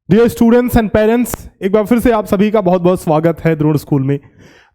Dear students and parents, एक बार फिर से आप सभी का बहुत बहुत स्वागत है द्रोण स्कूल में।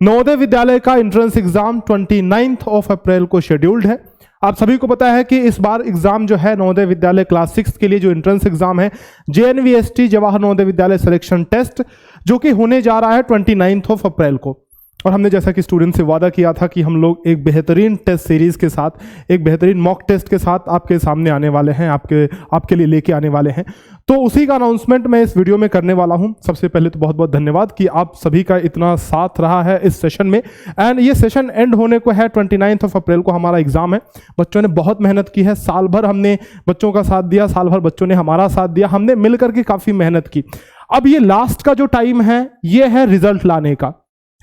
नवोदय विद्यालय का एंट्रेंस एग्जाम 29 अप्रैल को शेड्यूल्ड है। आप सभी को पता है कि इस बार एग्जाम जो है नवोदय विद्यालय क्लास 6 के लिए जो एंट्रेंस एग्जाम है JNVST Jawahar Navodaya Vidyalaya selection test, जो कि होने जा रहा है 29 अप्रैल को। और हमने जैसा कि स्टूडेंट से वादा किया था कि हम लोग एक बेहतरीन टेस्ट सीरीज के साथ, एक बेहतरीन मॉक टेस्ट के साथ आपके सामने आने वाले हैं, आपके लिए लेके आने वाले हैं। तो उसी का अनाउंसमेंट मैं इस वीडियो में करने वाला हूं। सबसे पहले तो बहुत बहुत धन्यवाद कि आप सभी का इतना साथ रहा है इस सेशन में। एंड ये सेशन एंड होने को है 29 अप्रैल को हमारा एग्जाम है। बच्चों ने बहुत मेहनत की है, साल भर हमने बच्चों का साथ दिया, साल भर बच्चों ने हमारा साथ दिया, हमने मिलकर के काफी मेहनत की। अब ये लास्ट का जो टाइम है ये है रिजल्ट लाने का,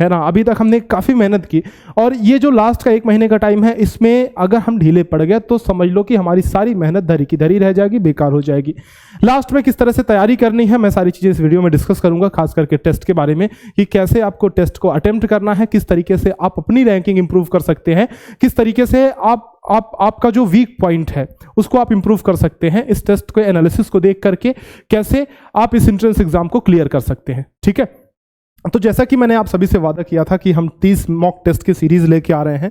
है ना। अभी तक हमने काफी मेहनत की और ये जो लास्ट का 1 महीने का टाइम है, इसमें अगर हम ढीले पड़ गए तो समझ लो कि हमारी सारी मेहनत धरी की धरी रह जाएगी, बेकार हो जाएगी। लास्ट में किस तरह से तैयारी करनी है मैं सारी चीजें इस वीडियो में डिस्कस करूंगा, खास करके टेस्ट के बारे में कि कैसे आपको टेस्ट को अटेम्प्ट करना है, किस तरीके से आप अपनी रैंकिंग इंप्रूव कर सकते हैं, किस तरीके से आपका जो वीक पॉइंट है उसको आप इंप्रूव कर सकते हैं। इस टेस्ट को एनालिसिस को देख करके कैसे आप इस एंट्रेंस एग्जाम को क्लियर कर सकते हैं, ठीक है। तो जैसा कि मैंने आप सभी से वादा किया था कि हम 30 मॉक टेस्ट की सीरीज लेके आ रहे हैं,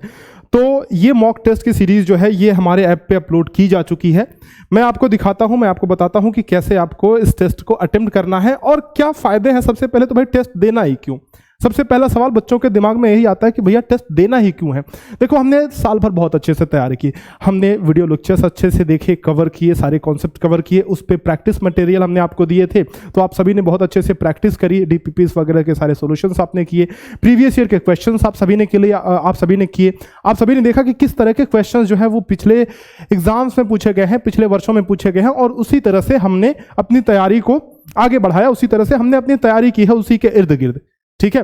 तो ये मॉक टेस्ट की सीरीज जो है ये हमारे ऐप पे अपलोड की जा चुकी है। मैं आपको दिखाता हूं, मैं आपको बताता हूं कि कैसे आपको इस टेस्ट को अटेम्प्ट करना है और क्या फायदे हैं। सबसे पहले तो भाई टेस्ट देना ही क्यों, सबसे पहला सवाल बच्चों के दिमाग में यही आता है कि भैया टेस्ट देना ही क्यों है। देखो, हमने साल भर बहुत अच्छे से तैयारी की, हमने वीडियो लेक्चर्स अच्छे से देखे, कवर किए, सारे कॉन्सेप्ट कवर किए, उस पर प्रैक्टिस मटेरियल हमने आपको दिए थे, तो आप सभी ने बहुत अच्छे से प्रैक्टिस करी। DPPs वगैरह के सारे सॉल्यूशंस आपने किए, प्रीवियस ईयर के क्वेश्चंस आप सभी ने किए, आप सभी ने देखा कि किस तरह के क्वेश्चंस जो है वो पिछले एग्जाम्स में पूछे गए हैं, पिछले वर्षों में पूछे गए हैं, और उसी तरह से हमने अपनी तैयारी को आगे बढ़ाया, उसी तरह से हमने अपनी तैयारी की है उसी के इर्द गिर्द, ठीक है।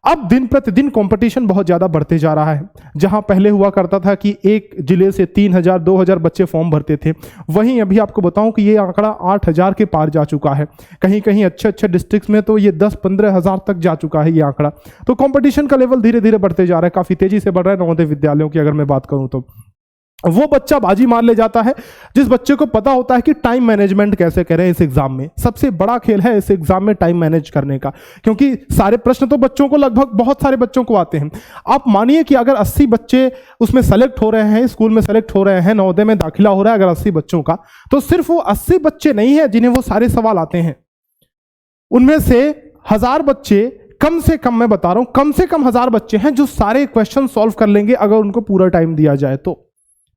अब दिन प्रतिदिन कंपटीशन बहुत ज़्यादा बढ़ते जा रहा है। जहां पहले हुआ करता था कि एक जिले से 3000 2000 बच्चे फॉर्म भरते थे, वहीं अभी आपको बताऊं कि ये आंकड़ा 8000 के पार जा चुका है। कहीं कहीं अच्छे डिस्ट्रिक्ट्स में तो ये 10-15 हज़ार तक जा चुका है ये आंकड़ा। तो कंपटीशन का लेवल धीरे धीरे बढ़ते जा रहा है, काफ़ी तेजी से बढ़ रहा है। नवोदय विद्यालयों की अगर मैं बात करूँ तो वो बच्चा बाजी मार ले जाता है जिस बच्चे को पता होता है कि टाइम मैनेजमेंट कैसे करें इस एग्जाम में। सबसे बड़ा खेल है इस एग्जाम में टाइम मैनेज करने का, क्योंकि सारे प्रश्न तो बच्चों को, लगभग बहुत सारे बच्चों को आते हैं। आप मानिए कि अगर 80 बच्चे उसमें सेलेक्ट हो रहे हैं, स्कूल में सेलेक्ट हो रहे हैं, नवोदय में दाखिला हो रहा है अगर 80 बच्चों का, तो सिर्फ वो 80 बच्चे नहीं है जिन्हें वो सारे सवाल आते हैं। उनमें से 1000 बच्चे, कम से कम मैं बता रहा हूं, कम से कम 1000 बच्चे हैं जो सारे क्वेश्चन सॉल्व कर लेंगे अगर उनको पूरा टाइम दिया जाए तो,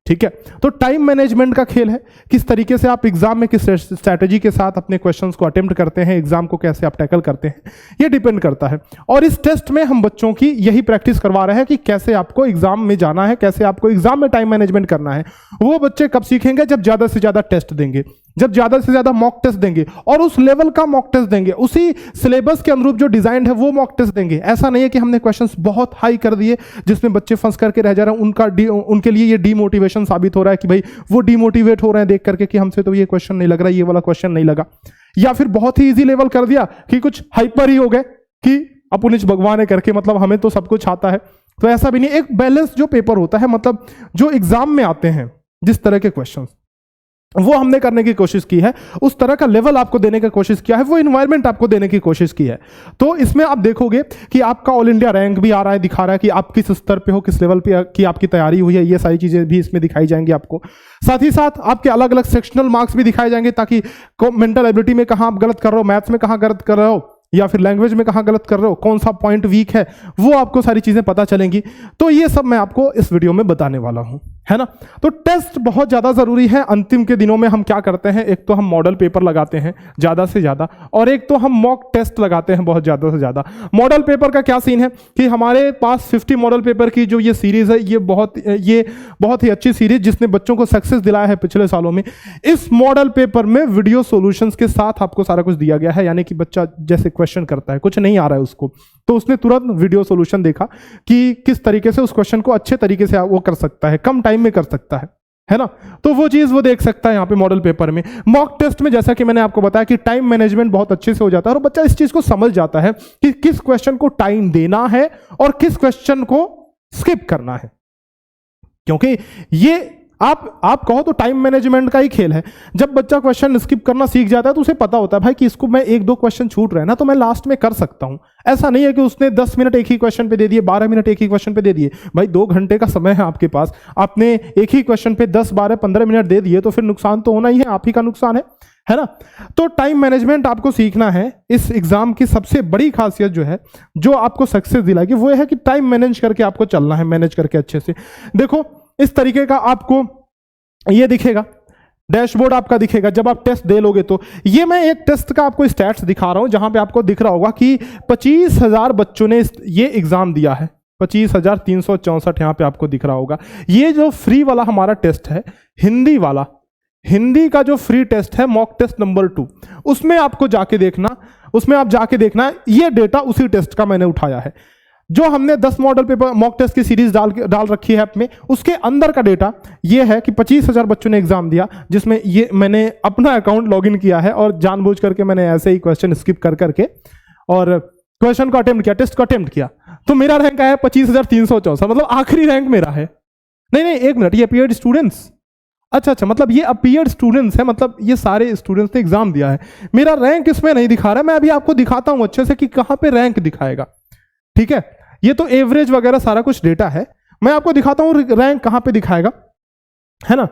ठीक है। तो टाइम मैनेजमेंट का खेल है, किस तरीके से आप एग्जाम में किस स्ट्रैटेजी के साथ अपने क्वेश्चंस को अटेम्प्ट करते हैं, एग्जाम को कैसे आप टैकल करते हैं, ये डिपेंड करता है। और इस टेस्ट में हम बच्चों की यही प्रैक्टिस करवा रहे हैं कि कैसे आपको एग्जाम में जाना है, कैसे आपको एग्जाम में टाइम मैनेजमेंट करना है। वो बच्चे कब सीखेंगे, जब ज्यादा से ज्यादा टेस्ट देंगे, जब ज्यादा से ज्यादा मॉक टेस्ट देंगे, और उस लेवल का मॉक टेस्ट देंगे, उसी सिलेबस के अनुरूप जो डिजाइन है वो मॉक टेस्ट देंगे। ऐसा नहीं है कि हमने क्वेश्चंस बहुत हाई कर दिए जिसमें बच्चे फंस करके रह जा रहे हैं, उनके लिए ये डीमोटिवेशन साबित हो रहा है कि भाई वो डीमोटिवेट हो रहे हैं देख करके कि हमसे तो ये क्वेश्चन नहीं लग रहा, ये वाला क्वेश्चन नहीं लगा। या फिर बहुत ही इजी लेवल कर दिया कि कुछ हाइपर ही हो गए कि अपुनिच भगवान है करके, मतलब हमें तो सब कुछ आता है। तो ऐसा भी नहीं, एक बैलेंस जो पेपर होता है, मतलब जो एग्जाम में आते हैं जिस तरह के क्वेश्चन, वो हमने करने की कोशिश की है, उस तरह का लेवल आपको देने की कोशिश किया है, वो इन्वायरमेंट आपको देने की कोशिश की है। तो इसमें आप देखोगे कि आपका ऑल इंडिया रैंक भी आ रहा है, दिखा रहा है कि आप किस स्तर पे हो, किस लेवल पे की आपकी तैयारी हुई है, ये सारी चीजें भी इसमें दिखाई जाएंगी आपको। साथ ही साथ आपके अलग अलग सेक्शनल मार्क्स भी दिखाए जाएंगे, ताकि मेंटल एबिलिटी में कहाँ आप गलत कर रहे हो, मैथ्स में कहाँ गलत कर रहे हो, या फिर लैंग्वेज में कहाँ गलत कर रहे हो, कौन सा पॉइंट वीक है, वो आपको सारी चीजें पता चलेंगी। तो ये सब मैं आपको इस वीडियो में बताने वाला हूं, है ना। तो टेस्ट बहुत ज्यादा जरूरी है। अंतिम के दिनों में हम क्या करते हैं, एक तो हम मॉडल पेपर लगाते हैं ज्यादा से ज्यादा, और एक तो हम मॉक टेस्ट लगाते हैं बहुत ज्यादा से ज्यादा। मॉडल पेपर का क्या सीन है कि हमारे पास 50 मॉडल पेपर की जो ये सीरीज है, ये बहुत ही अच्छी सीरीज जिसने बच्चों को सक्सेस दिलाया है पिछले सालों में। इस मॉडल पेपर में वीडियो सॉल्यूशंस के साथ आपको सारा कुछ दिया गया है, यानी कि बच्चा जैसे क्वेश्चन करता है, कुछ नहीं आ रहा है उसको, तो उसने तुरंत वीडियो सॉल्यूशन देखा कि किस तरीके से उस क्वेश्चन को अच्छे तरीके से वो कर सकता है, कम टाइम में कर सकता है ना। तो वो चीज वो देख सकता है यहाँ पे मॉडल पेपर में। मॉक टेस्ट में जैसा कि मैंने आपको बताया कि टाइम मैनेजमेंट बहुत अच्छे से हो जाता है, और बच्चा इस चीज को समझ जाता है कि किस क्वेश्चन को टाइम देना है और किस क्वेश्चन को स्किप करना है। क्योंकि ये आप कहो तो टाइम मैनेजमेंट का ही खेल है। जब बच्चा क्वेश्चन स्किप करना सीख जाता है तो उसे पता होता है भाई कि इसको मैं 1-2 क्वेश्चन छूट रहे हैं ना तो मैं लास्ट में कर सकता हूं। ऐसा नहीं है कि उसने 10 मिनट एक ही क्वेश्चन पे दे दिए, 12 मिनट एक ही क्वेश्चन पे दे दिए। भाई 2 घंटे का समय है आपके पास, आपने एक ही क्वेश्चन पे 10, 12, 15 मिनट दे दिए तो फिर नुकसान तो होना ही है, आप ही का नुकसान है ना। तो टाइम मैनेजमेंट आपको सीखना है। इस एग्जाम की सबसे बड़ी खासियत जो है, जो आपको सक्सेस दिलाएगी, वो है कि टाइम मैनेज करके आपको चलना है, मैनेज करके अच्छे से। देखो इस तरीके का आपको ये दिखेगा, डैशबोर्ड आपका दिखेगा जब आप टेस्ट दे लोगे। तो ये मैं एक टेस्ट का आपको स्टैट्स दिखा रहा हूं जहां पे आपको दिख रहा होगा कि 25,000 बच्चों ने ये एग्जाम दिया है। 25,364 यहां पे आपको दिख रहा होगा। ये जो फ्री वाला हमारा टेस्ट है, हिंदी वाला, हिंदी का जो फ्री टेस्ट है, मॉक टेस्ट नंबर 2, उसमें आपको जाके देखना, उसमें आप जाके देखना, ये डेटा उसी टेस्ट का मैंने उठाया है। जो हमने 10 मॉडल पेपर मॉक टेस्ट की सीरीज डाल रखी है ऐप में, उसके अंदर का डेटा ये है कि 25,000 बच्चों ने एग्जाम दिया, जिसमें ये मैंने अपना अकाउंट लॉगिन किया है और जानबूझ करके मैंने ऐसे ही क्वेश्चन स्किप कर करके और क्वेश्चन को अटेम्प्ट किया, टेस्ट को अटेम्प्ट किया। तो मेरा रैंक आया 25,364, मतलब आखिरी रैंक मेरा है। नहीं, 1 मिनट, ये अपीयर्ड स्टूडेंट्स, अच्छा, मतलब ये अपीयर्ड स्टूडेंट्स है, मतलब ये सारे स्टूडेंट्स ने एग्जाम दिया है। मेरा रैंक इसमें नहीं दिखा रहा, मैं अभी आपको दिखाता हूं अच्छे से कि कहां पे रैंक दिखाएगा। ठीक है, ये तो एवरेज वगैरह सारा कुछ डेटा है, मैं आपको दिखाता हूं रैंक कहां पे दिखाएगा, है ना।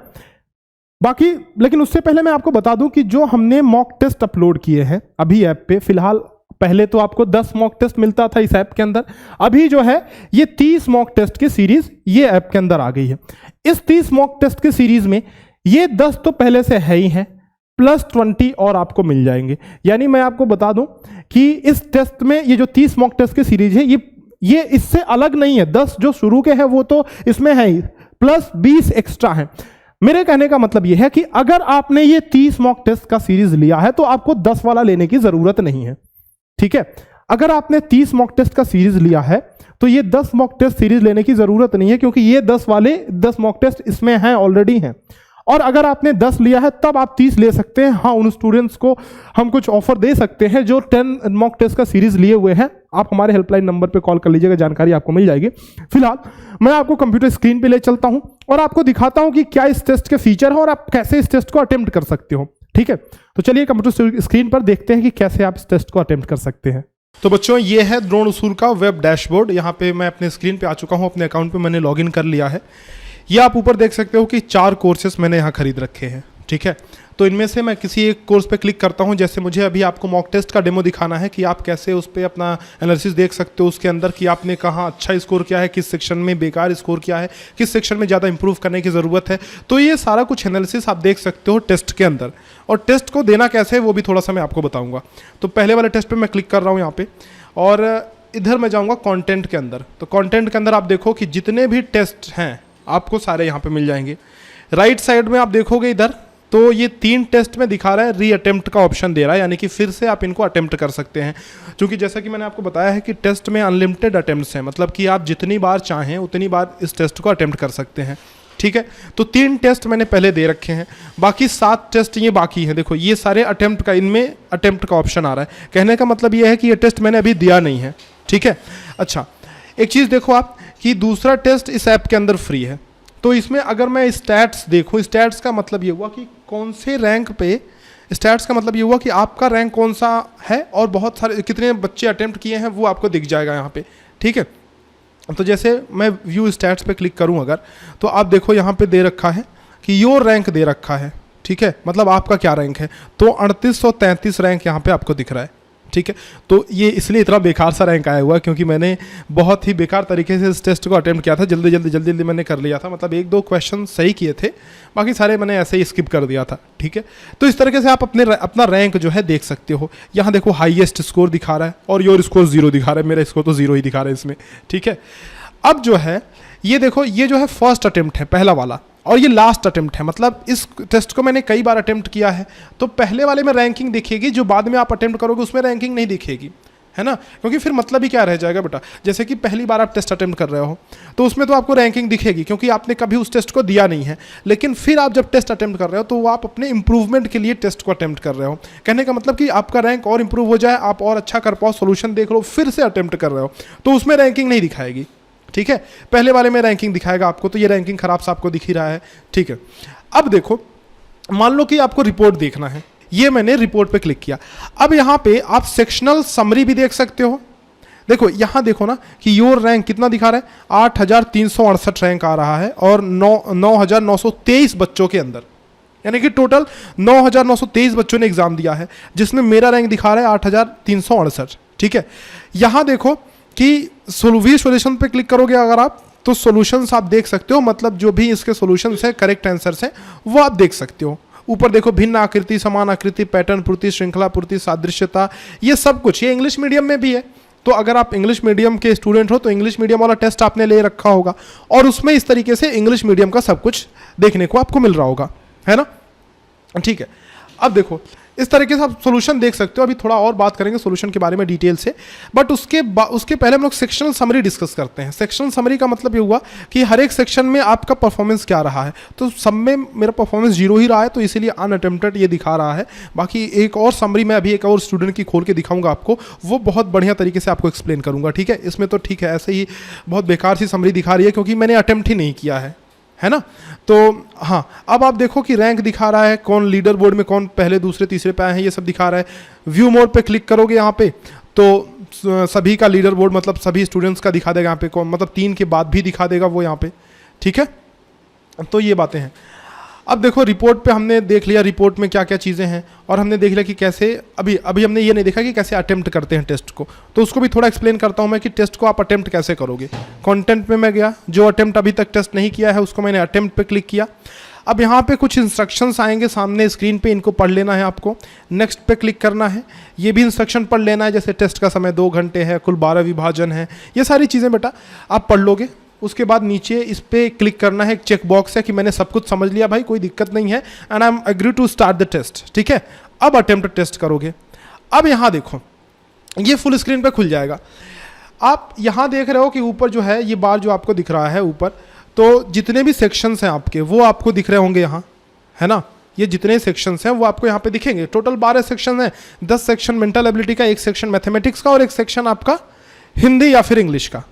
बाकी लेकिन उससे पहले मैं आपको बता दूं कि जो हमने मॉक टेस्ट अपलोड किए हैं अभी ऐप पे, फिलहाल पहले तो आपको 10 मॉक टेस्ट मिलता था इस ऐप के अंदर, अभी जो है ये 30 मॉक टेस्ट की सीरीज ये ऐप के अंदर आ गई है। इस 30 मॉक टेस्ट की सीरीज में ये 10 तो पहले से है ही है, प्लस 20 और आपको मिल जाएंगे। यानी मैं आपको बता दूं कि इस टेस्ट में ये जो 30 मॉक टेस्ट की सीरीज है, ये इससे अलग नहीं है। 10 जो शुरू के हैं वो तो इसमें है ही, प्लस 20 एक्स्ट्रा है। मेरे कहने का मतलब यह है कि अगर आपने ये 30 मॉक टेस्ट का सीरीज लिया है तो आपको 10 वाला लेने की जरूरत नहीं है। ठीक है, अगर आपने 30 मॉक टेस्ट का सीरीज लिया है तो ये 10 मॉक टेस्ट सीरीज लेने की जरूरत नहीं है, क्योंकि ये 10 मॉक टेस्ट इसमें हैं, ऑलरेडी हैं। और अगर आपने 10 लिया है तब आप 30 ले सकते हैं। हाँ, उन स्टूडेंट्स को हम कुछ ऑफर दे सकते हैं जो 10 मॉक टेस्ट का सीरीज लिए हुए हैं। आप हमारे हेल्पलाइन नंबर पे कॉल कर लीजिएगा, जानकारी आपको मिल जाएगी। फिलहाल मैं आपको कंप्यूटर स्क्रीन पे ले चलता हूं और आपको दिखाता हूं कि क्या इस टेस्ट के फीचर है और आप कैसे इस टेस्ट को अटेम्प्ट कर सकते हो। ठीक है, तो चलिए कंप्यूटर स्क्रीन पर देखते हैं कि कैसे आप इस टेस्ट को अटेम्प्ट कर सकते हैं। तो बच्चों, ये है द्रोण उसूल का वेब डैशबोर्ड। यहाँ पे मैं अपने स्क्रीन पे आ चुका हूँ, अपने अकाउंट पे मैंने लॉगिन कर लिया है। ये आप ऊपर देख सकते हो कि 4 कोर्सेस मैंने यहाँ खरीद रखे हैं। ठीक है, तो इनमें से मैं किसी एक कोर्स पे क्लिक करता हूँ। जैसे मुझे अभी आपको मॉक टेस्ट का डेमो दिखाना है कि आप कैसे उस पर अपना एनालिसिस देख सकते हो उसके अंदर, कि आपने कहाँ अच्छा स्कोर किया है, किस सेक्शन में बेकार स्कोर किया है, किस सेक्शन में ज़्यादा इंप्रूव करने की ज़रूरत है। तो ये सारा कुछ एनालिसिस आप देख सकते हो टेस्ट के अंदर। और टेस्ट को देना कैसे है वो भी थोड़ा सा मैं आपको बताऊँगा। तो पहले वाले टेस्ट पर मैं क्लिक कर रहा हूँ यहाँ पर, और इधर मैं जाऊँगा कॉन्टेंट के अंदर। तो कॉन्टेंट के अंदर आप देखो कि जितने भी टेस्ट हैं आपको सारे यहाँ पे मिल जाएंगे। राइट साइड में आप देखोगे इधर, तो ये 3 टेस्ट में दिखा रहा है, री अटेम्प्ट का ऑप्शन दे रहा है, यानी कि फिर से आप इनको अटेम्प्ट कर सकते हैं। क्योंकि जैसा कि मैंने आपको बताया है कि टेस्ट में अनलिमिटेड अटेम्प्ट्स हैं, मतलब कि आप जितनी बार चाहें उतनी बार इस टेस्ट को अटेम्प्ट कर सकते हैं। ठीक है, तो 3 टेस्ट मैंने पहले दे रखे हैं, बाकी 7 टेस्ट ये बाकी हैं। देखो ये सारे अटेम्प्ट का, इनमें अटेम्प्ट का ऑप्शन आ रहा है। कहने का मतलब ये है कि ये टेस्ट मैंने अभी दिया नहीं है। ठीक है, अच्छा एक चीज़ देखो आप कि दूसरा टेस्ट इस ऐप के अंदर फ्री है। तो इसमें अगर मैं स्टैट्स देखूं, स्टैट्स का मतलब ये हुआ कि कौन से रैंक पे, स्टैट्स का मतलब ये हुआ कि आपका रैंक कौन सा है और बहुत सारे कितने बच्चे अटेम्प्ट किए हैं वो आपको दिख जाएगा यहाँ पे। ठीक है, तो जैसे मैं व्यू स्टैट्स पे क्लिक करूँ अगर, तो आप देखो यहाँ पे दे रखा है कि योर रैंक दे रखा है। ठीक है, मतलब आपका क्या रैंक है, तो 3833 रैंक यहाँ पे आपको दिख रहा है। ठीक है, तो ये इसलिए इतना बेकार सा रैंक आया हुआ क्योंकि मैंने बहुत ही बेकार तरीके से इस टेस्ट को अटेम्प्ट किया था। जल्दी मैंने कर लिया था, मतलब 1-2 क्वेश्चन सही किए थे, बाकी सारे मैंने ऐसे ही स्किप कर दिया था। ठीक है, तो इस तरीके से आप अपना रैंक जो है देख सकते हो। यहाँ देखो हाईएस्ट स्कोर दिखा रहा है और योर स्कोर 0 दिखा रहा है, मेरा स्कोर तो 0 ही दिखा रहा है इसमें। ठीक है, अब जो है ये देखो, ये जो है फर्स्ट अटेम्प्ट है, पहला वाला, और ये लास्ट अटेम्प्ट है। मतलब इस टेस्ट को मैंने कई बार अटेम्प्ट किया है, तो पहले वाले में रैंकिंग दिखेगी, जो बाद में आप अटेम्प्ट करोगे उसमें रैंकिंग नहीं दिखेगी, है ना। क्योंकि फिर मतलब ही क्या रह जाएगा बेटा। जैसे कि पहली बार आप टेस्ट अटेम्प्ट कर रहे हो तो उसमें तो आपको रैंकिंग दिखेगी क्योंकि आपने कभी उस टेस्ट को दिया नहीं है। लेकिन फिर आप जब टेस्ट अटेम्प्ट कर रहे हो तो वो आप अपने इंप्रूवमेंट के लिए टेस्ट को अटेम्प्ट कर रहे हो। कहने का मतलब कि आपका रैंक और इंप्रूव हो जाए, आप और अच्छा कर पाओ, सोल्यूशन देख लो, फिर से अटेम्प्ट कर रहे हो, तो उसमें रैंकिंग नहीं दिखाएगी। ठीक है, पहले वाले में रैंकिंग दिखाएगा आपको, तो ये रैंकिंग खराब सा आपको दिख ही रहा है। ठीक है, अब देखो, मान लो कि आपको रिपोर्ट देखना है, ये मैंने रिपोर्ट पे क्लिक किया। अब यहाँ पे आप सेक्शनल समरी भी देख सकते हो। देखो यहाँ देखो ना कि योर रैंक कितना दिखा रहा है, 8,368 रैंक आ रहा है और 9,923 बच्चों के अंदर, यानी कि टोटल 9,923 बच्चों ने एग्जाम दिया है, जिसमें मेरा रैंक दिखा रहा है 8,368। ठीक है, यहाँ देखो कि वी सॉल्यूशन पे क्लिक करोगे अगर आप, तो सॉल्यूशंस आप देख सकते हो, मतलब जो भी इसके सॉल्यूशंस है, करेक्ट आंसर्स हैं, वो आप देख सकते हो। ऊपर देखो भिन्न आकृति, समान आकृति, पैटर्न पूर्ति, श्रृंखला पूर्ति, सादृश्यता, ये सब कुछ, ये इंग्लिश मीडियम में भी है। तो अगर आप इंग्लिश मीडियम के स्टूडेंट हो तो इंग्लिश मीडियम वाला टेस्ट आपने ले रखा होगा और उसमें इस तरीके से इंग्लिश मीडियम का सब कुछ देखने को आपको मिल रहा होगा, है ना। ठीक है, अब देखो इस तरीके से आप सॉल्यूशन देख सकते हो। अभी थोड़ा और बात करेंगे सॉल्यूशन के बारे में डिटेल से, बट उसके पहले हम लोग सेक्शनल समरी डिस्कस करते हैं। सेक्शनल समरी का मतलब ये हुआ कि हर एक सेक्शन में आपका परफॉर्मेंस क्या रहा है। तो सब में मेरा परफॉर्मेंस 0 ही रहा है, तो इसीलिए अनअटेम्प्टेड ये दिखा रहा है। बाकी एक और समरी मैं अभी एक और स्टूडेंट की खोल के दिखाऊंगा आपको, वो बहुत बढ़िया तरीके से आपको एक्सप्लेन करूंगा। ठीक है, इसमें तो ठीक है, ऐसे ही बहुत बेकार सी समरी दिखा रही है क्योंकि मैंने अटेम्प्ट ही नहीं किया है ना। तो हाँ, अब आप देखो कि रैंक दिखा रहा है, कौन लीडर बोर्ड में कौन पहले दूसरे तीसरे पे आए हैं, ये सब दिखा रहा है। व्यू मोड पे क्लिक करोगे यहाँ पे तो सभी का लीडर बोर्ड, मतलब सभी स्टूडेंट्स का दिखा देगा यहाँ पे, कौन मतलब 3 के बाद भी दिखा देगा वो यहाँ पे। ठीक है, तो ये बातें हैं। अब देखो रिपोर्ट पे हमने देख लिया रिपोर्ट में क्या क्या चीज़ें हैं, और हमने देख लिया कि कैसे अभी हमने ये नहीं देखा कि कैसे अटेम्प्ट करते हैं टेस्ट को, तो उसको भी थोड़ा एक्सप्लेन करता हूँ मैं कि टेस्ट को आप अटेम्प्ट कैसे करोगे। कंटेंट में मैं गया, जो अटेम्प्ट अभी तक टेस्ट नहीं किया है उसको मैंने अटेम्प्ट पे क्लिक किया। अब यहाँ पे कुछ इंस्ट्रक्शंस आएंगे सामने स्क्रीन पे, इनको पढ़ लेना है आपको। नेक्स्ट पे क्लिक करना है, ये भी इंस्ट्रक्शन पढ़ लेना है, जैसे टेस्ट का समय 2 घंटे है, कुल 12 विभाजन है, ये सारी चीज़ें बेटा आप पढ़ लोगे। उसके बाद नीचे इस पे क्लिक करना है, एक चेक बॉक्स है कि मैंने सब कुछ समझ लिया भाई, कोई दिक्कत नहीं है, and I am agree to start the test. ठीक है, अब अटेम्प्ट टेस्ट करोगे। अब यहाँ देखो ये फुल स्क्रीन पे खुल जाएगा। आप यहाँ देख रहे हो कि ऊपर जो है ये बार जो आपको दिख रहा है ऊपर, तो जितने भी सेक्शंस हैं आपके वो आपको दिख रहे होंगे यहाँ, है ना। ये जितने सेक्शंस हैं वो आपको यहाँ पे दिखेंगे। टोटल 12 सेक्शन हैं, 10 सेक्शन मेंटल एबिलिटी का, 1 सेक्शन मैथमेटिक्स का और 1 सेक्शन आपका हिंदी या फिर इंग्लिश का।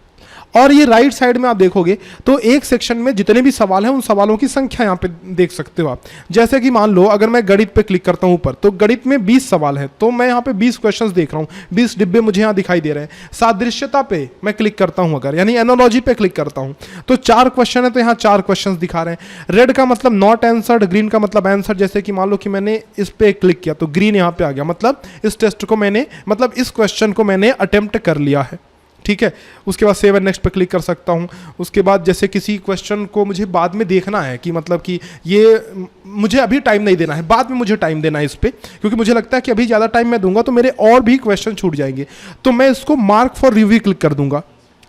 और ये राइट साइड में आप देखोगे तो एक सेक्शन में जितने भी सवाल हैं उन सवालों की संख्या यहाँ पे देख सकते हो आप। जैसे कि मान लो अगर मैं गणित पे क्लिक करता हूँ ऊपर, तो गणित में 20 सवाल हैं, तो मैं यहाँ पे 20 क्वेश्चंस देख रहा हूँ, 20 डिब्बे मुझे यहाँ दिखाई दे रहे हैं। सादृश्यता पे मैं क्लिक करता हूँ अगर, यानी एनालॉजी पे क्लिक करता हूँ, तो 4 क्वेश्चन है, तो यहाँ 4 क्वेश्चन दिखा रहे हैं। रेड का मतलब नॉट आंसर्ड, ग्रीन का मतलब आंसर। जैसे कि मान लो कि मैंने इस पे क्लिक किया तो ग्रीन यहाँ पे आ गया, मतलब इस टेस्ट को मैंने, मतलब इस क्वेश्चन को मैंने अटेम्प्ट कर लिया है। ठीक है, उसके बाद सेव एंड नेक्स्ट पे क्लिक कर सकता हूँ। उसके बाद जैसे किसी क्वेश्चन को मुझे बाद में देखना है कि मतलब कि ये मुझे अभी टाइम नहीं देना है, बाद में मुझे टाइम देना है इस पे, क्योंकि मुझे लगता है कि अभी ज़्यादा टाइम मैं दूंगा तो मेरे और भी क्वेश्चन छूट जाएंगे, तो मैं इसको मार्क फॉर रिव्यू क्लिक कर दूंगा।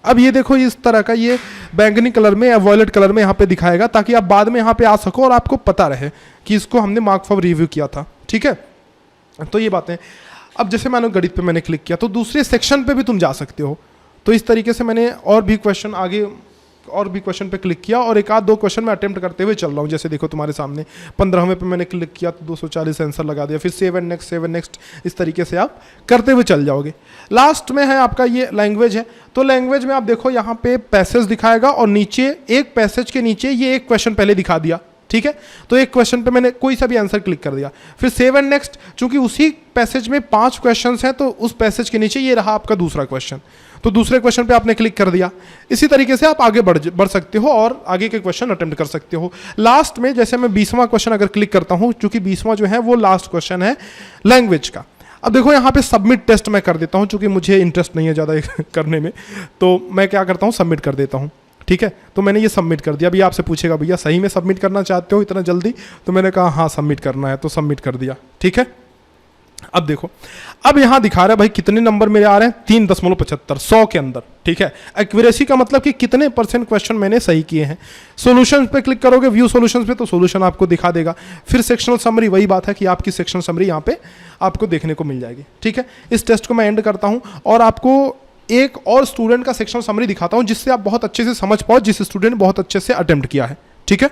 अब ये देखो इस तरह का ये बैंगनी कलर में या वॉयलेट कलर में यहाँ पे दिखाएगा, ताकि आप बाद में यहाँ पे आ सको और आपको पता रहे कि इसको हमने मार्क फॉर रिव्यू किया था। ठीक है, तो ये बातें। अब जैसे मैंने गणित पे मैंने क्लिक किया तो दूसरे सेक्शन पे भी तुम जा सकते हो। तो इस तरीके से मैंने और भी क्वेश्चन आगे और भी क्वेश्चन पे क्लिक किया और 1-2 क्वेश्चन मैं अटेम्प्ट करते हुए चल रहा हूँ। जैसे देखो तुम्हारे सामने 15वें पे मैंने क्लिक किया तो 240 आंसर लगा दिया, फिर सेव एंड नेक्स्ट, इस तरीके से आप करते हुए चल जाओगे। लास्ट में है आपका ये लैंग्वेज है, तो लैंग्वेज में आप देखो यहाँ पे पैसेज दिखाएगा और नीचे एक पैसेज के नीचे ये एक क्वेश्चन पहले दिखा दिया। ठीक है, तो एक क्वेश्चन पे मैंने कोई सा भी आंसर क्लिक कर दिया, फिर सेव एंड नेक्स्ट, चूंकि उसी पैसेज में 5 क्वेश्चंस हैं तो उस पैसेज के नीचे ये रहा आपका दूसरा क्वेश्चन, तो दूसरे क्वेश्चन पे आपने क्लिक कर दिया। इसी तरीके से आप आगे बढ़ सकते हो और आगे के क्वेश्चन अटेम्प्ट कर सकते हो। लास्ट में जैसे मैं 20वां क्वेश्चन अगर क्लिक करता हूं, चूंकि 20वां जो है वो लास्ट क्वेश्चन है लैंग्वेज का। अब देखो यहाँ पे सबमिट टेस्ट मैं कर देता हूँ, चूंकि मुझे इंटरेस्ट नहीं है ज़्यादा करने में, तो मैं क्या करता हूँ सबमिट कर देता हूँ। ठीक है, तो मैंने ये सबमिट कर दिया। अभी आपसे पूछेगा भैया सही में सबमिट करना चाहते हो इतना जल्दी, तो मैंने कहा हाँ सबमिट करना है, तो सबमिट कर दिया। ठीक है, अब देखो अब यहाँ दिखा रहा है भाई कितने नंबर मेरे आ रहे हैं, 3.75 100 के अंदर। ठीक है, एक्यूरेसी का मतलब कि कितने % क्वेश्चन मैंने सही किए हैं। सॉल्यूशंस पे क्लिक करोगे, व्यू सॉल्यूशंस पे, तो सॉल्यूशन आपको दिखा देगा। फिर सेक्शनल समरी, वही बात है कि आपकी सेक्शनल समरी यहाँ पे आपको देखने को मिल जाएगी। ठीक है, इस टेस्ट को मैं एंड करता हूँ और आपको एक और स्टूडेंट का सेक्शनल समरी दिखाता हूँ जिससे आप बहुत अच्छे से समझ पाओ, जिस स्टूडेंट ने बहुत अच्छे से अटेम्प्ट किया है। ठीक है,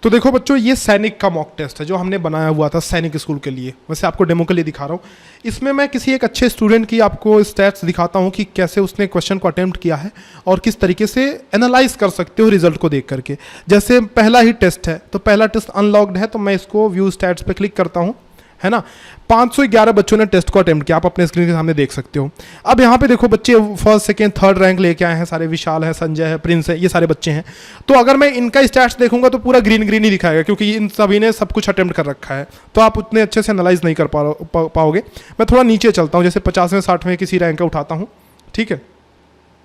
तो देखो बच्चों, ये सैनिक का मॉक टेस्ट है जो हमने बनाया हुआ था सैनिक स्कूल के लिए। वैसे आपको डेमो के लिए दिखा रहा हूँ। इसमें मैं किसी एक अच्छे स्टूडेंट की आपको स्टैट्स दिखाता हूँ कि कैसे उसने क्वेश्चन को अटेम्प्ट किया है और किस तरीके से एनालाइज कर सकते हो रिजल्ट को देख करके। जैसे पहला ही टेस्ट है, तो पहला टेस्ट अनलॉक्ड है, तो मैं इसको व्यू स्टैट्स पे क्लिक करता हूँ, है ना। 511 बच्चों ने टेस्ट को अटेम्प्ट किया, आप अपने स्क्रीन के सामने देख सकते हो। अब यहाँ पे देखो बच्चे फर्स्ट सेकेंड थर्ड रैंक लेके आए हैं सारे। विशाल है, संजय है, प्रिंस है, ये सारे बच्चे हैं। तो अगर मैं इनका स्टैट्स देखूंगा तो पूरा ग्रीन ग्रीन ही दिखाएगा, क्योंकि इन सभी ने सब कुछ अटेम्प्ट कर रखा है। तो आप उतने अच्छे से एनालाइज नहीं कर पाओगे। मैं थोड़ा नीचे चलता हूँ, जैसे 50वें 60वें किसी रैंक का उठाता हूँ, ठीक है।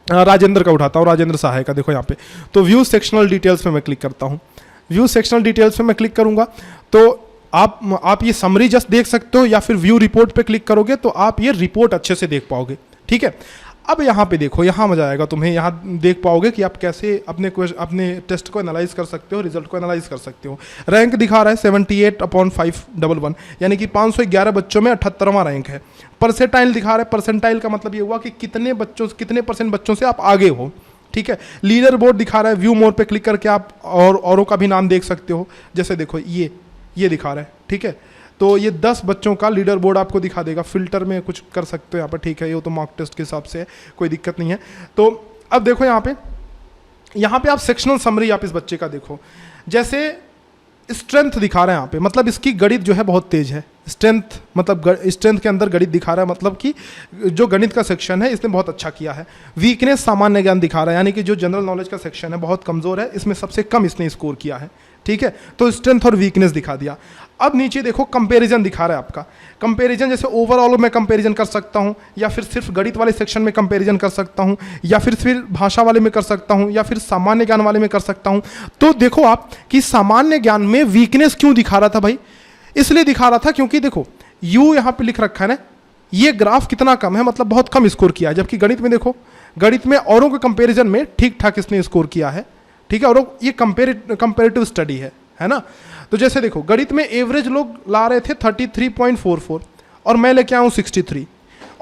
राजेंद्र का उठाता हूँ, राजेंद्र सहाय का। देखो यहाँ पे तो व्यू सेक्शनल डिटेल्स में मैं क्लिक करता हूँ। व्यू सेक्शनल डिटेल्स में मैं क्लिक करूंगा तो आप ये समरी जस्ट देख सकते हो, या फिर व्यू रिपोर्ट पे क्लिक करोगे तो आप ये रिपोर्ट अच्छे से देख पाओगे, ठीक है। अब यहाँ पे देखो, यहाँ मजा आएगा तुम्हें। यहाँ देख पाओगे कि आप कैसे अपने टेस्ट को एनालाइज कर सकते हो, रिजल्ट को एनालाइज कर सकते हो। रैंक दिखा रहा है 78/511, यानी कि 511 बच्चों में 78वां रैंक है। परसेंटाइल दिखा रहा है। परसेंटाइल का मतलब ये हुआ कि कितने परसेंट बच्चों से आप आगे हो, ठीक है। लीडर बोर्ड दिखा रहा है। व्यू मोर पे क्लिक करके आप औरों का भी नाम देख सकते हो। जैसे देखो ये दिखा रहा है, ठीक है। तो ये 10 बच्चों का लीडर बोर्ड आपको दिखा देगा। फिल्टर में कुछ कर सकते हो यहाँ पर, ठीक है। ये तो मॉक टेस्ट के हिसाब से है, कोई दिक्कत नहीं है। तो अब देखो यहाँ पे आप सेक्शनल समरी आप इस बच्चे का देखो। जैसे स्ट्रेंथ दिखा रहा है यहाँ पे, मतलब इसकी गणित जो है बहुत तेज है। स्ट्रेंथ मतलब स्ट्रेंथ के अंदर गणित दिखा रहा है, मतलब कि जो गणित का सेक्शन है इसने बहुत अच्छा किया है। वीकनेस सामान्य ज्ञान दिखा रहा है, यानी कि जो जनरल नॉलेज का सेक्शन है बहुत कमजोर है, इसमें सबसे कम इसने स्कोर किया है, ठीक है। तो स्ट्रेंथ और वीकनेस दिखा दिया। अब नीचे देखो कंपैरिजन दिखा रहा है आपका। कंपैरिजन जैसे ओवरऑल में कंपैरिजन कर सकता हूं, या फिर सिर्फ गणित वाले सेक्शन में कंपैरिजन कर सकता हूं, या फिर भाषा वाले में कर सकता हूं, या फिर सामान्य ज्ञान वाले में कर सकता हूं। तो देखो आप कि सामान्य ज्ञान में वीकनेस क्यों दिखा रहा था भाई? इसलिए दिखा रहा था क्योंकि देखो यू यहाँ पे लिख रखा है ना, ये ग्राफ कितना कम है, मतलब बहुत कम स्कोर किया है। जबकि गणित में देखो, गणित में औरों के कंपेरिजन में ठीक ठाक इसने स्कोर किया है, ठीक है। और ये कंपेरेटिव स्टडी है ना। तो जैसे देखो गणित में एवरेज लोग ला रहे थे 33.44 और मैं लेके आऊँ 63।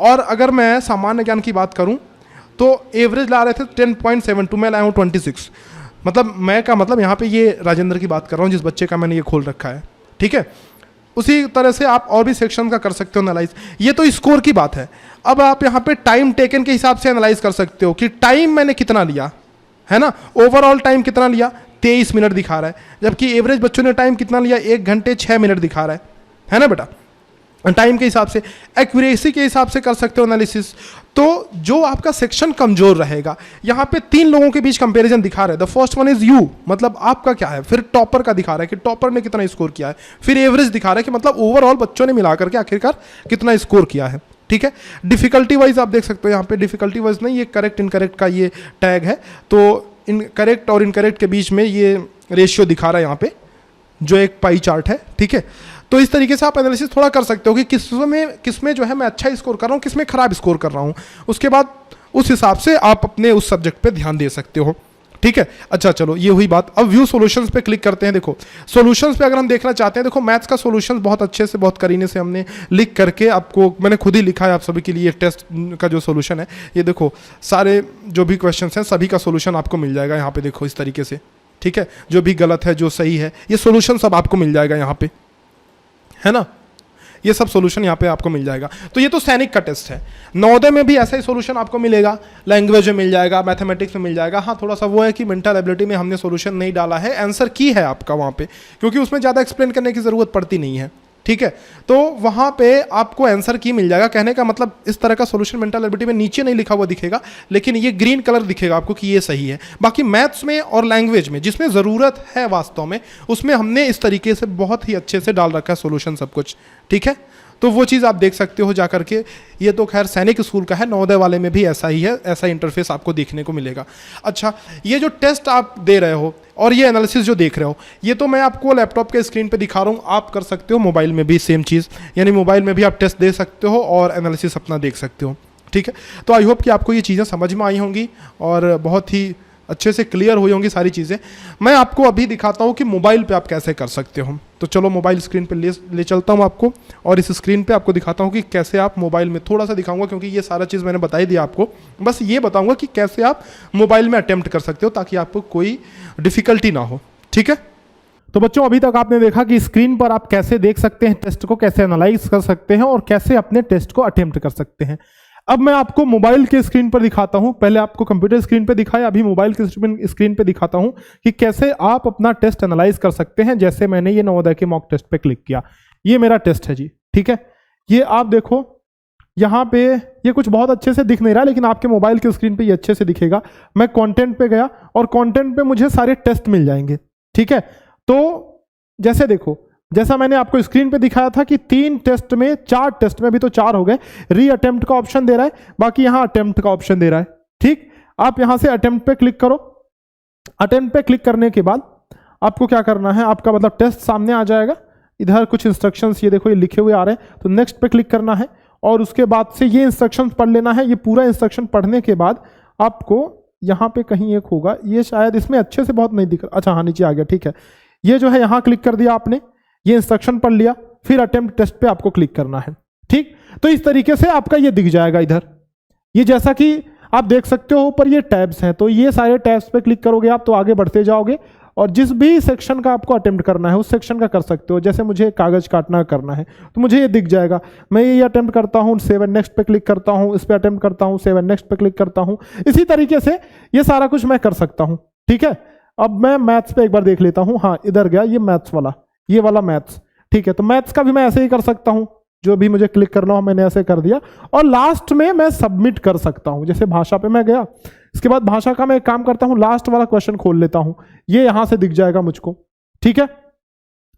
और अगर मैं सामान्य ज्ञान की बात करूं तो एवरेज ला रहे थे 10.72, मैं लाया हूँ 26। मतलब यहाँ पे ये राजेंद्र की बात कर रहा हूँ, जिस बच्चे का मैंने ये खोल रखा है, ठीक है। उसी तरह से आप और भी सेक्शन का कर सकते हो एनालाइज। ये तो स्कोर की बात है। अब आप यहाँ पे टाइम टेकन के हिसाब से एनालाइज कर सकते हो कि टाइम मैंने कितना लिया, है ना। ओवरऑल टाइम कितना लिया, 23 मिनट दिखा रहा है, जबकि एवरेज बच्चों ने टाइम कितना लिया, 1 घंटे 6 मिनट दिखा रहा है ना बेटा। टाइम के हिसाब से, एक्यूरेसी के हिसाब से कर सकते हो एनालिसिस। तो जो आपका सेक्शन कमजोर रहेगा, यहाँ पे 3 लोगों के बीच कंपैरिजन दिखा रहा है। The first one is you, मतलब आपका क्या है। फिर टॉपर का दिखा रहा है कि टॉपर ने कितना स्कोर किया है। फिर एवरेज दिखा रहा है कि मतलब ओवरऑल बच्चों ने मिलाकर के आखिरकार कितना स्कोर किया है, ठीक है। डिफिकल्टी वाइज आप देख सकते हो, यहाँ पे डिफिकल्टी वाइज नहीं, ये करेक्ट इनकरेक्ट का ये टैग है। तो इनकरेक्ट और इनकरेक्ट के बीच में ये रेशियो दिखा रहा है यहाँ पे, जो एक पाई चार्ट है, ठीक है। तो इस तरीके से आप एनालिसिस थोड़ा कर सकते हो कि किसमें जो है मैं अच्छा स्कोर कर रहा हूँ, किसमें खराब स्कोर कर रहा हूँ। उसके बाद उस हिसाब से आप अपने उस सब्जेक्ट पे ध्यान दे सकते हो, ठीक है। अच्छा चलो, ये हुई बात। अब व्यू सॉल्यूशंस पे क्लिक करते हैं। देखो सॉल्यूशंस पे अगर हम देखना चाहते हैं, देखो मैथ्स का सॉल्यूशंस बहुत अच्छे से, बहुत करीने से हमने लिख करके आपको, मैंने खुद ही लिखा है आप सभी के लिए। टेस्ट का जो सॉल्यूशन है, ये देखो सारे जो भी क्वेश्चंस हैं सभी का सॉल्यूशन आपको मिल जाएगा यहाँ पे। देखो इस तरीके से, ठीक है। जो भी गलत है, जो सही है, ये सॉल्यूशन सब आपको मिल जाएगा यहाँ पे, है ना। ये सब सॉल्यूशन यहाँ पे आपको मिल जाएगा। तो ये तो सैनिक का टेस्ट है। नवोदय में भी ऐसा ही सॉल्यूशन आपको मिलेगा। लैंग्वेज में मिल जाएगा, मैथमेटिक्स में मिल जाएगा। हाँ, थोड़ा सा वो है कि मेंटल एबिलिटी में हमने सॉल्यूशन नहीं डाला है, आंसर की है आपका वहाँ पे, क्योंकि उसमें ज़्यादा एक्सप्लेन करने की ज़रूरत पड़ती नहीं है, ठीक है। तो वहाँ पे आपको आंसर की मिल जाएगा। कहने का मतलब इस तरह का सॉल्यूशन मेंटल एबिलिटी में नीचे नहीं लिखा हुआ दिखेगा, लेकिन ये ग्रीन कलर दिखेगा आपको कि ये सही है। बाकी मैथ्स में और लैंग्वेज में जिसमें ज़रूरत है वास्तव में, उसमें हमने इस तरीके से बहुत ही अच्छे से डाल रखा है सॉल्यूशन सब कुछ, ठीक है। तो वो चीज़ आप देख सकते हो जा करके। ये तो खैर सैनिक स्कूल का है, नवोदय वाले में भी ऐसा ही है, ऐसा इंटरफेस आपको देखने को मिलेगा। अच्छा, ये जो टेस्ट आप दे रहे हो और ये एनालिसिस जो देख रहे हो, ये तो मैं आपको लैपटॉप के स्क्रीन पे दिखा रहा हूँ। आप कर सकते हो मोबाइल में भी सेम चीज़, यानी मोबाइल में भी आप टेस्ट दे सकते हो और एनालिसिस अपना देख सकते हो, ठीक है। तो आई होप कि आपको ये चीज़ें समझ में आई होंगी और बहुत ही अच्छे से क्लियर हुई होंगी सारी चीज़ें। मैं आपको अभी दिखाता हूँ कि मोबाइल पे आप कैसे कर सकते हो। तो चलो मोबाइल स्क्रीन पे ले चलता हूँ आपको, और इस स्क्रीन पे आपको दिखाता हूँ कि कैसे आप मोबाइल में, थोड़ा सा दिखाऊंगा क्योंकि ये सारा चीज़ मैंने बताई दिया आपको। बस ये बताऊंगा कि कैसे आप मोबाइल में अटेम्प्ट कर सकते हो ताकि आपको कोई डिफिकल्टी ना हो, ठीक है। तो बच्चों अभी तक आपने देखा कि स्क्रीन पर आप कैसे देख सकते हैं टेस्ट को, कैसे एनालाइज कर सकते हैं और कैसे अपने टेस्ट को अटेम्प्ट कर सकते हैं। अब मैं आपको मोबाइल के स्क्रीन पर दिखाता हूं, पहले आपको कंप्यूटर स्क्रीन पर दिखाया, अभी मोबाइल के स्क्रीन पे दिखाता हूं कि कैसे आप अपना टेस्ट एनालाइज कर सकते हैं। जैसे मैंने ये नवोदय के मॉक टेस्ट पे क्लिक किया, ये मेरा टेस्ट है जी, ठीक है। ये आप देखो यहाँ पे ये कुछ बहुत अच्छे से दिख नहीं रहा, लेकिन आपके मोबाइल के स्क्रीन पे ये अच्छे से दिखेगा। मैं कंटेंट पे गया और कंटेंट पे मुझे सारे टेस्ट मिल जाएंगे, ठीक है। तो जैसे देखो, जैसा मैंने आपको स्क्रीन पे दिखाया था कि 3 टेस्ट में 4 टेस्ट में, अभी तो 4 हो गए, री अटेम्प्ट का ऑप्शन दे रहा है, बाकी यहाँ अटेम्प्ट का ऑप्शन दे रहा है, ठीक। आप यहाँ से अटेम्प्ट पे क्लिक करो। अटेम्प्ट पे क्लिक करने के बाद आपको क्या करना है, आपका मतलब टेस्ट सामने आ जाएगा। इधर कुछ इंस्ट्रक्शंस ये देखो ये लिखे हुए आ रहे हैं, तो नेक्स्ट पे क्लिक करना है और उसके बाद से ये इंस्ट्रक्शन पढ़ लेना है। ये पूरा इंस्ट्रक्शन पढ़ने के बाद आपको यहाँ पे कहीं एक होगा, ये शायद इसमें अच्छे से बहुत नहीं दिख रहा, अच्छा हाँ नीचे आ गया, ठीक है। ये जो है यहाँ क्लिक कर दिया आपने, ये इंस्ट्रक्शन पढ़ लिया, फिर अटेम्प्ट टेस्ट पे आपको क्लिक करना है, ठीक। तो इस तरीके से आपका ये दिख जाएगा इधर। ये जैसा कि आप देख सकते हो ऊपर ये टैब्स हैं, तो ये सारे टैब्स पे क्लिक करोगे आप तो आगे बढ़ते जाओगे और जिस भी सेक्शन का आपको अटेम्प्ट करना है उस सेक्शन का कर सकते हो। जैसे मुझे कागज काटना करना है तो मुझे ये दिख जाएगा, मैं ये अटेम्प्ट करता हूँ, 7 नेक्स्ट पे क्लिक करता हूँ, इस पे अटेम्प्ट करता हूँ, 7 नेक्स्ट पे क्लिक करता हूँ। इसी तरीके से ये सारा कुछ मैं कर सकता हूँ, ठीक है। अब मैं मैथ्स पे एक बार देख लेता हूँ, हाँ इधर गया ये मैथ्स वाला, ये वाला मैथ्स, ठीक है। तो मैथ्स का भी मैं ऐसे ही कर सकता हूँ, जो भी मुझे क्लिक करना हो मैंने ऐसे कर दिया और लास्ट में मैं सबमिट कर सकता हूँ। जैसे भाषा पे मैं गया, इसके बाद भाषा का मैं एक काम करता हूँ, लास्ट वाला क्वेश्चन खोल लेता हूँ, ये यहां से दिख जाएगा मुझको, ठीक है।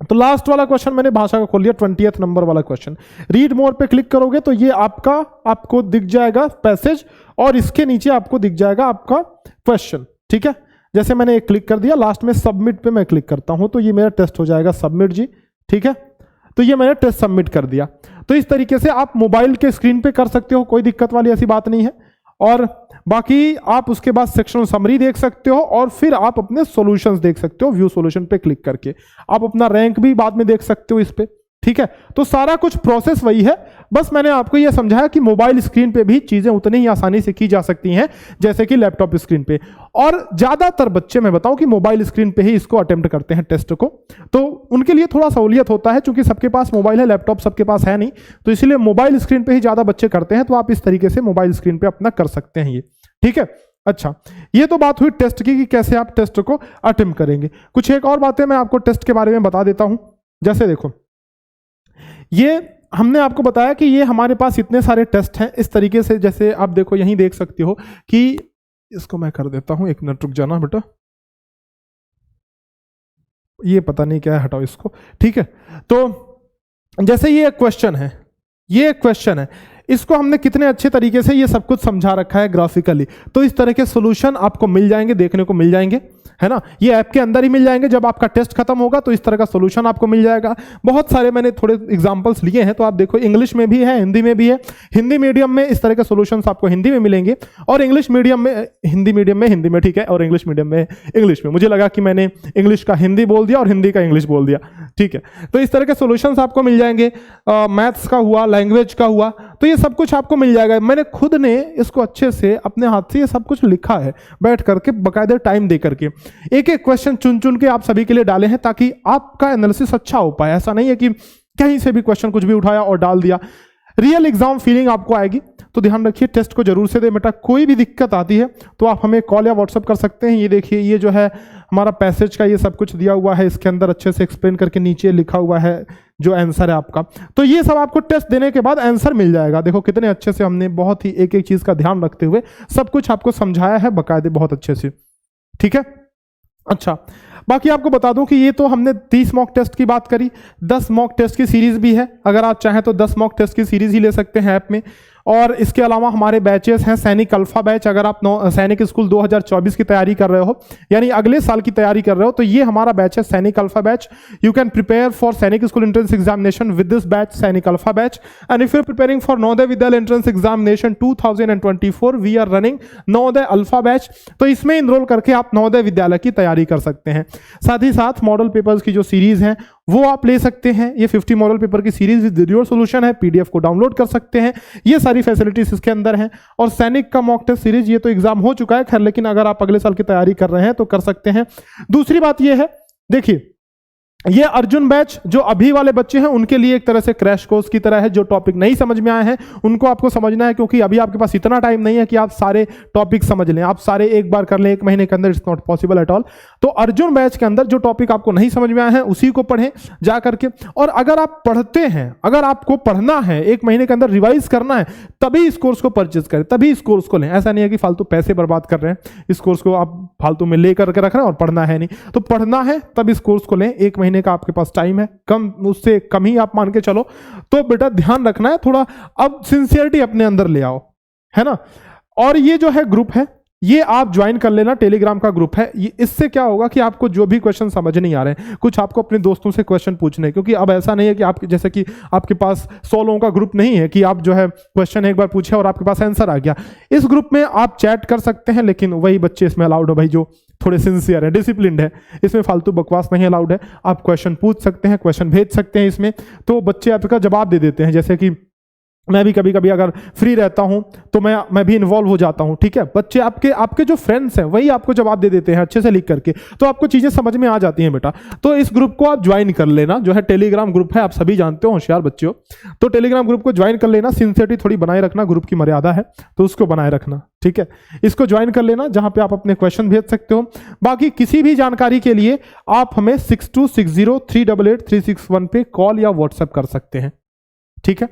तो लास्ट वाला क्वेश्चन मैंने भाषा का खोल लिया, 20th नंबर वाला क्वेश्चन। रीड मोर पे क्लिक करोगे तो ये आपको दिख जाएगा पैसेज और इसके नीचे आपको दिख जाएगा आपका क्वेश्चन, ठीक है। जैसे मैंने एक क्लिक कर दिया, लास्ट में सबमिट पे मैं क्लिक करता हूं तो ये मेरा टेस्ट हो जाएगा सबमिट जी, ठीक है। तो ये मैंने टेस्ट सबमिट कर दिया। तो इस तरीके से आप मोबाइल के स्क्रीन पे कर सकते हो, कोई दिक्कत वाली ऐसी बात नहीं है। और बाकी आप उसके बाद सेक्शन समरी देख सकते हो और फिर आप अपने सॉल्यूशंस देख सकते हो। व्यू सॉल्यूशन पे क्लिक करके आप अपना रैंक भी बाद में देख सकते हो इस पे, ठीक है। तो सारा कुछ प्रोसेस वही है, बस मैंने आपको यह समझाया कि मोबाइल स्क्रीन पे भी चीजें उतनी ही आसानी से की जा सकती हैं जैसे कि लैपटॉप स्क्रीन पे। और ज्यादातर बच्चे मैं बताऊं कि मोबाइल स्क्रीन पे ही इसको अटेम्प्ट करते हैं टेस्ट को, तो उनके लिए थोड़ा सहूलियत होता है, क्योंकि सबके पास मोबाइल है, लैपटॉप सबके पास है नहीं, तो इसलिए मोबाइल स्क्रीन पे ही ज्यादा बच्चे करते हैं। तो आप इस तरीके से मोबाइल स्क्रीन पे अपना कर सकते हैं ये, ठीक है। अच्छा, ये तो बात हुई टेस्ट की कि कैसे आप टेस्ट को अटेम्प्ट करेंगे। कुछ एक और बातें मैं आपको टेस्ट के बारे में बता देता हूं। जैसे देखो, ये हमने आपको बताया कि ये हमारे पास इतने सारे टेस्ट हैं इस तरीके से। जैसे आप देखो यहीं देख सकते हो कि इसको मैं कर देता हूं, एक मिनट रुक जाना बेटा, ये पता नहीं क्या है, हटाओ इसको, ठीक है। तो जैसे ये एक क्वेश्चन है, ये एक क्वेश्चन है, इसको हमने कितने अच्छे तरीके से ये सब कुछ समझा रखा है ग्राफिकली। तो इस तरह के सॉल्यूशन आपको मिल जाएंगे, देखने को मिल जाएंगे, है ना। ये ऐप के अंदर ही मिल जाएंगे। जब आपका टेस्ट खत्म होगा तो इस तरह का सॉल्यूशन आपको मिल जाएगा। बहुत सारे मैंने थोड़े एग्जांपल्स लिए हैं, तो आप देखो इंग्लिश में भी है, हिंदी में भी है। हिंदी मीडियम में इस तरह के सॉल्यूशंस आपको हिंदी में मिलेंगे और इंग्लिश मीडियम में, हिंदी मीडियम में हिंदी में, ठीक है, और इंग्लिश मीडियम में इंग्लिश में। मुझे लगा कि मैंने इंग्लिश का हिंदी बोल दिया और हिंदी का इंग्लिश बोल दिया, ठीक है। तो इस तरह के सॉल्यूशंस आपको मिल जाएंगे। मैथ्स का हुआ, लैंग्वेज का हुआ, तो ये सब कुछ आपको मिल जाएगा। मैंने खुद ने इसको अच्छे से अपने हाथ से ये सब कुछ लिखा है, बैठ करके बकायदे टाइम दे करके। एक एक क्वेश्चन चुन चुन के आप सभी के लिए डाले हैं ताकि आपका एनालिसिस अच्छा हो पाए। ऐसा नहीं है कि कहीं से भी क्वेश्चन कुछ भी उठाया और डाल दिया। रियल एग्जाम फीलिंग आपको आएगी, तो ध्यान रखिए टेस्ट को जरूर से दे बेटा। कोई भी दिक्कत आती है तो आप हमें कॉल या व्हाट्सएप कर सकते हैं। ये देखिए, ये जो है हमारा पैसेज का ये सब कुछ दिया हुआ है, इसके अंदर अच्छे से एक्सप्लेन करके नीचे लिखा हुआ है जो आंसर है आपका। तो ये सब आपको टेस्ट देने के बाद आंसर मिल जाएगा। देखो कितने अच्छे से हमने बहुत ही एक एक चीज का ध्यान रखते हुए सब कुछ आपको समझाया है बकायदे, बहुत अच्छे से, ठीक है। अच्छा, बाकी आपको बता दूं कि ये तो हमने 30 मॉक टेस्ट की बात करी, 10 मॉक टेस्ट की सीरीज भी है। अगर आप चाहें तो 10 मॉक टेस्ट की सीरीज ही ले सकते हैं ऐप में। और इसके अलावा हमारे बैचेस हैं, सैनिक अल्फा बैच। अगर आप सैनिक स्कूल 2024 की तैयारी कर रहे हो, यानी अगले साल की तैयारी कर रहे हो, तो ये हमारा बैच है Sainik Alpha batch. You can prepare for Sainik school entrance examination with this batch, Sainik Alpha batch. And if you are preparing for Navodaya Vidyalaya entrance examination 2024, we are running Navodaya Alpha batch. तो इसमें इनरोल करके आप नवोदय विद्यालय की तैयारी कर सकते हैं। साथ ही साथ मॉडल पेपर्स की जो सीरीज है वो आप ले सकते हैं। ये 50 मॉडल पेपर की सीरीज विद वीडियो सॉल्यूशन है, पीडीएफ को डाउनलोड कर सकते हैं। ये सारी फैसिलिटीज इसके अंदर हैं। और सैनिक का मॉक टेस्ट सीरीज, ये तो एग्जाम हो चुका है खैर, लेकिन अगर आप अगले साल की तैयारी कर रहे हैं तो कर सकते हैं। दूसरी बात ये है, देखिए ये अर्जुन बैच जो अभी वाले बच्चे हैं उनके लिए एक तरह से क्रैश कोर्स की तरह है। जो टॉपिक नहीं समझ में आए हैं उनको आपको समझना है, क्योंकि अभी आपके पास इतना टाइम नहीं है कि आप सारे टॉपिक समझ लें, आप सारे एक बार कर लें एक महीने के अंदर, it's not possible at all. तो अर्जुन बैच के अंदर जो टॉपिक आपको नहीं समझ में आए हैं उसी को पढ़ें जा करके। और अगर आप पढ़ते हैं, अगर आपको पढ़ना है, एक महीने के अंदर रिवाइज करना है, तभी इस कोर्स को परचेज करें, तभी इस कोर्स को लें। ऐसा नहीं है कि फालतू पैसे बर्बाद कर रहे हैं, इस कोर्स को आप फालतू में लेकर के रख रहे हैं और पढ़ना है नहीं। तो पढ़ना है तब इस कोर्स को लें, एक महीने का आपके पास टाइम है, कम उससे कम ही आप मान के चलो। तो बेटा ध्यान रखना है थोड़ा, अब सिंसियरिटी अपने अंदर ले आओ, है ना। और ये जो है ग्रुप है, ये आप ज्वाइन कर लेना, टेलीग्राम का ग्रुप है। इससे क्या होगा कि आपको जो भी क्वेश्चन समझ नहीं आ रहे हैं, कुछ आपको अपने दोस्तों से क्वेश्चन पूछने, क्योंकि अब ऐसा नहीं है कि आप जैसे कि आपके पास 100 लोगों का ग्रुप नहीं है कि आप जो है क्वेश्चन एक बार पूछे और आपके पास आंसर आ गया। इस ग्रुप में आप चैट कर सकते हैं, लेकिन वही बच्चे इसमें अलाउड हो भाई जो थोड़े सिंसियर है, डिसिप्लिन्ड है। इसमें फालतू बकवास नहीं अलाउड है। आप क्वेश्चन पूछ सकते हैं, क्वेश्चन भेज सकते हैं इसमें, तो बच्चे आपका जवाब दे देते हैं। जैसे कि मैं भी कभी कभी अगर फ्री रहता हूं तो मैं भी इन्वॉल्व हो जाता हूं, ठीक है। बच्चे आपके जो फ्रेंड्स हैं वही आपको जवाब दे देते हैं अच्छे से लिख करके, तो आपको चीजें समझ में आ जाती हैं बेटा। तो इस ग्रुप को आप ज्वाइन कर लेना, जो है टेलीग्राम ग्रुप है, आप सभी जानते हो, होशियार बच्चे हो। तो टेलीग्राम ग्रुप को ज्वाइन कर लेना, सिंसियरिटी थोड़ी बनाए रखना, ग्रुप की मर्यादा है तो उसको बनाए रखना, ठीक है। इसको ज्वाइन कर लेना, जहां पे आप अपने क्वेश्चन भेज सकते हो। बाकी किसी भी जानकारी के लिए आप हमें 6260388361 पे कॉल या व्हाट्सएप कर सकते हैं, ठीक है।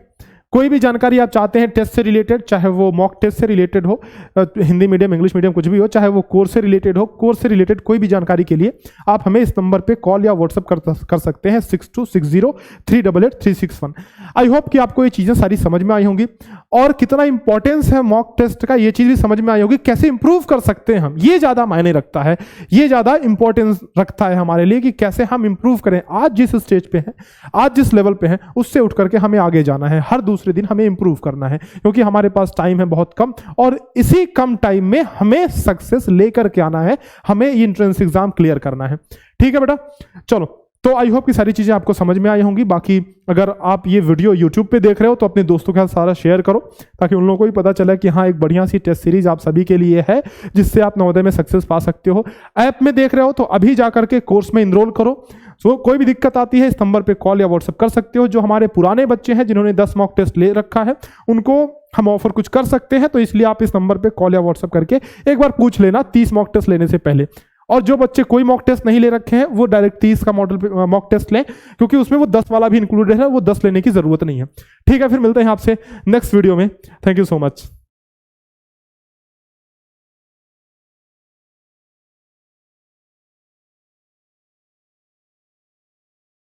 कोई भी जानकारी आप चाहते हैं टेस्ट से रिलेटेड, चाहे वो मॉक टेस्ट से रिलेटेड हो, हिंदी मीडियम इंग्लिश मीडियम कुछ भी हो, चाहे वो कोर्स से रिलेटेड हो, कोर्स से रिलेटेड कोई भी जानकारी के लिए आप हमें इस नंबर पे कॉल या व्हाट्सएप कर सकते हैं 6260388361। आई होप कि आपको ये चीज़ें सारी समझ में आई होंगी, और कितना इंपॉर्टेंस है मॉक टेस्ट का ये चीज़ भी समझ में आई होगी। कैसे इंप्रूव कर सकते हैं हम, ये ज़्यादा मायने रखता है, ये ज़्यादा इंपॉर्टेंस रखता है हमारे लिए कि कैसे हम इंप्रूव करें। आज जिस स्टेज पे हैं, आज जिस लेवल पे हैं, उससे उठ करके हमें आगे जाना है। हर दूसरे दिन हमें इंप्रूव करना है, क्योंकि हमारे पास टाइम है बहुत कम, और इसी कम टाइम में हमें सक्सेस लेकर के आना है, हमें ये एंट्रेंस एग्जाम क्लियर करना है, ठीक है बेटा। चलो, तो आई होप कि सारी चीजें आपको समझ में आई होंगी। बाकी अगर आप ये वीडियो यूट्यूब पे देख रहे हो तो अपने दोस्तों के साथ सारा शेयर करो, ताकि उन लोगों को भी पता चले कि हाँ, एक बढ़िया सी टेस्ट सीरीज आप सभी के लिए है, जिससे आप नवोदय में सक्सेस पा सकते हो। ऐप में देख रहे हो तो अभी जाकर के कोर्स में इनरोल करो। तो कोई भी दिक्कत आती है इस नंबर पे कॉल या व्हाट्सएप कर सकते हो। जो हमारे पुराने बच्चे हैं जिन्होंने 10 मॉक टेस्ट ले रखा है, उनको हम ऑफर कुछ कर सकते हैं, तो इसलिए आप इस नंबर पे कॉल या व्हाट्सएप करके एक बार पूछ लेना 30 मॉक टेस्ट लेने से पहले। और जो बच्चे कोई मॉक टेस्ट नहीं ले रखे हैं वो डायरेक्ट 30 का मॉडल मॉक टेस्ट लें, क्योंकि उसमें वो 10 वाला भी इंक्लूडेड है, वो 10 लेने की जरूरत नहीं है, ठीक है। फिर मिलते हैं आपसे नेक्स्ट वीडियो में। Thank you so much.